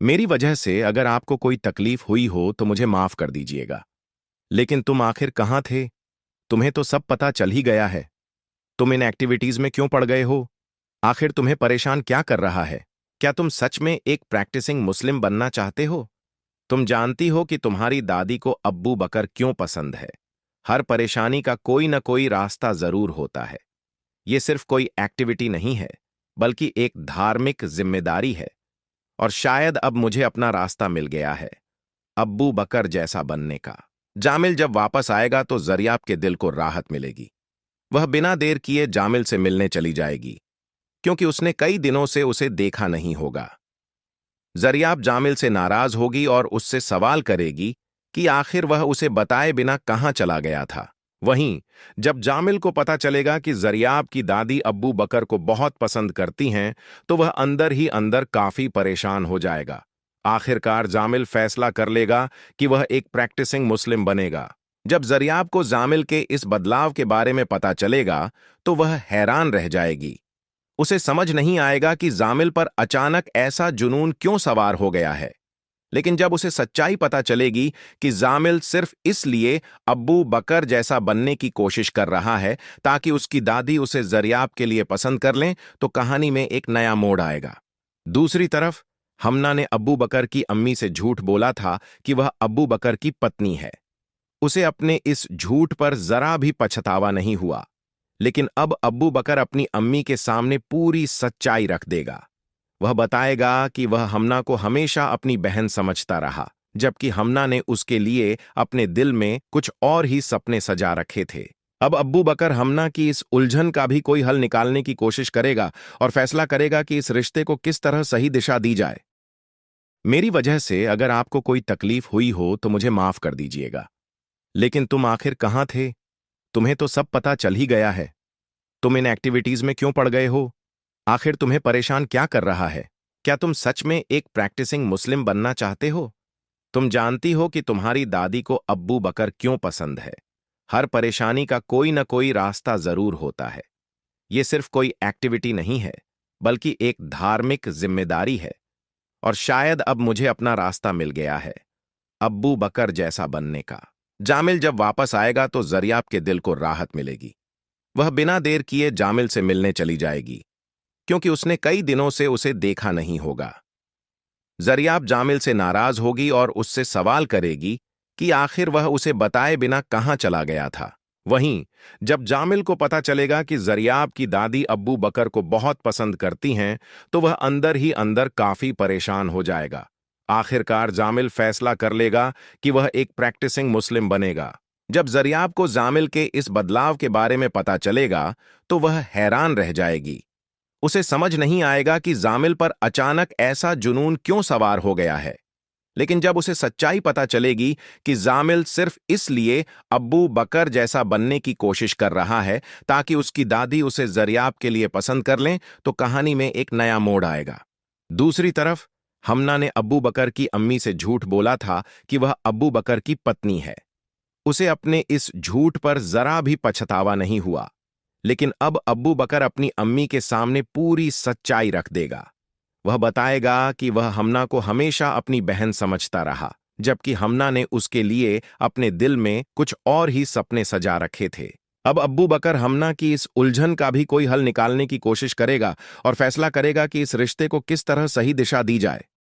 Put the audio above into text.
मेरी वजह से अगर आपको कोई तकलीफ हुई हो तो मुझे माफ कर दीजिएगा। लेकिन तुम आखिर कहाँ थे? तुम्हें तो सब पता चल ही गया है। तुम इन एक्टिविटीज में क्यों पड़ गए हो? आखिर तुम्हें परेशान क्या कर रहा है? क्या तुम सच में एक प्रैक्टिसिंग मुस्लिम बनना चाहते हो? तुम जानती हो कि तुम्हारी दादी को अब्बू बकर क्यों पसंद है। हर परेशानी का कोई न कोई रास्ता जरूर होता है। ये सिर्फ कोई एक्टिविटी नहीं है, बल्कि एक धार्मिक जिम्मेदारी है। और शायद अब मुझे अपना रास्ता मिल गया है, अब्बू बकर जैसा बनने का। जामिल जब वापस आएगा तो जरियाब के दिल को राहत मिलेगी। वह बिना देर किए जामिल से मिलने चली जाएगी, क्योंकि उसने कई दिनों से उसे देखा नहीं होगा। जरियाब जामिल से नाराज होगी और उससे सवाल करेगी कि आखिर वह उसे बताए बिना कहाँ चला गया था। वहीं जब जामिल को पता चलेगा कि जरियाब की दादी अब्बू बकर को बहुत पसंद करती हैं, तो वह अंदर ही अंदर काफी परेशान हो जाएगा। आखिरकार जामिल फैसला कर लेगा कि वह एक प्रैक्टिसिंग मुस्लिम बनेगा। जब जरियाब को जामिल के इस बदलाव के बारे में पता चलेगा, तो वह हैरान रह जाएगी। उसे समझ नहीं आएगा कि जामिल पर अचानक ऐसा जुनून क्यों सवार हो गया है। लेकिन जब उसे सच्चाई पता चलेगी कि जामिल सिर्फ इसलिए अब्बू बकर जैसा बनने की कोशिश कर रहा है ताकि उसकी दादी उसे जरियाब के लिए पसंद कर लें, तो कहानी में एक नया मोड़ आएगा। दूसरी तरफ हमना ने अब्बू बकर की अम्मी से झूठ बोला था कि वह अब्बू बकर की पत्नी है। उसे अपने इस झूठ पर जरा भी पछतावा नहीं हुआ। लेकिन अब अब्बू बकर अपनी अम्मी के सामने पूरी सच्चाई रख देगा। वह बताएगा कि वह हमना को हमेशा अपनी बहन समझता रहा, जबकि हमना ने उसके लिए अपने दिल में कुछ और ही सपने सजा रखे थे। अब अब्बू बकर हमना की इस उलझन का भी कोई हल निकालने की कोशिश करेगा और फैसला करेगा कि इस रिश्ते को किस तरह सही दिशा दी जाए। मेरी वजह से अगर आपको कोई तकलीफ हुई हो तो मुझे माफ कर दीजिएगा। लेकिन तुम आखिर कहाँ थे? तुम्हें तो सब पता चल ही गया है। तुम इन एक्टिविटीज में क्यों पड़ गए हो? आखिर तुम्हें परेशान क्या कर रहा है? क्या तुम सच में एक प्रैक्टिसिंग मुस्लिम बनना चाहते हो? तुम जानती हो कि तुम्हारी दादी को अब्बू बकर क्यों पसंद है। हर परेशानी का कोई न कोई रास्ता जरूर होता है। ये सिर्फ कोई एक्टिविटी नहीं है, बल्कि एक धार्मिक जिम्मेदारी है। और शायद अब मुझे अपना रास्ता मिल गया है, अब्बू बकर जैसा बनने का। जामिल जब वापस आएगा तो जरियाब के दिल को राहत मिलेगी। वह बिना देर किए जामिल से मिलने चली जाएगी, क्योंकि उसने कई दिनों से उसे देखा नहीं होगा। जरियाब जामिल से नाराज होगी और उससे सवाल करेगी कि आखिर वह उसे बताए बिना कहाँ चला गया था। वहीं जब जामिल को पता चलेगा कि जरियाब की दादी अब्बू बकर को बहुत पसंद करती हैं, तो वह अंदर ही अंदर काफी परेशान हो जाएगा। आखिरकार जामिल फैसला कर लेगा कि वह एक प्रैक्टिसिंग मुस्लिम बनेगा। जब जरियाब को जामिल के इस बदलाव के बारे में पता चलेगा, तो वह हैरान रह जाएगी। उसे समझ नहीं आएगा कि जामिल पर अचानक ऐसा जुनून क्यों सवार हो गया है। लेकिन जब उसे सच्चाई पता चलेगी कि जामिल सिर्फ इसलिए अब्बू बकर जैसा बनने की कोशिश कर रहा है ताकि उसकी दादी उसे जरियाब के लिए पसंद कर लें, तो कहानी में एक नया मोड़ आएगा। दूसरी तरफ हमना ने अब्बू बकर की अम्मी से झूठ बोला था कि वह अब्बू बकर की पत्नी है। उसे अपने इस झूठ पर जरा भी पछतावा नहीं हुआ। लेकिन अब अब्बू बकर अपनी अम्मी के सामने पूरी सच्चाई रख देगा। वह बताएगा कि वह हमना को हमेशा अपनी बहन समझता रहा, जबकि हमना ने उसके लिए अपने दिल में कुछ और ही सपने सजा रखे थे। अब अब्बू बकर हमना की इस उलझन का भी कोई हल निकालने की कोशिश करेगा और फैसला करेगा कि इस रिश्ते को किस तरह सही दिशा दी जाए।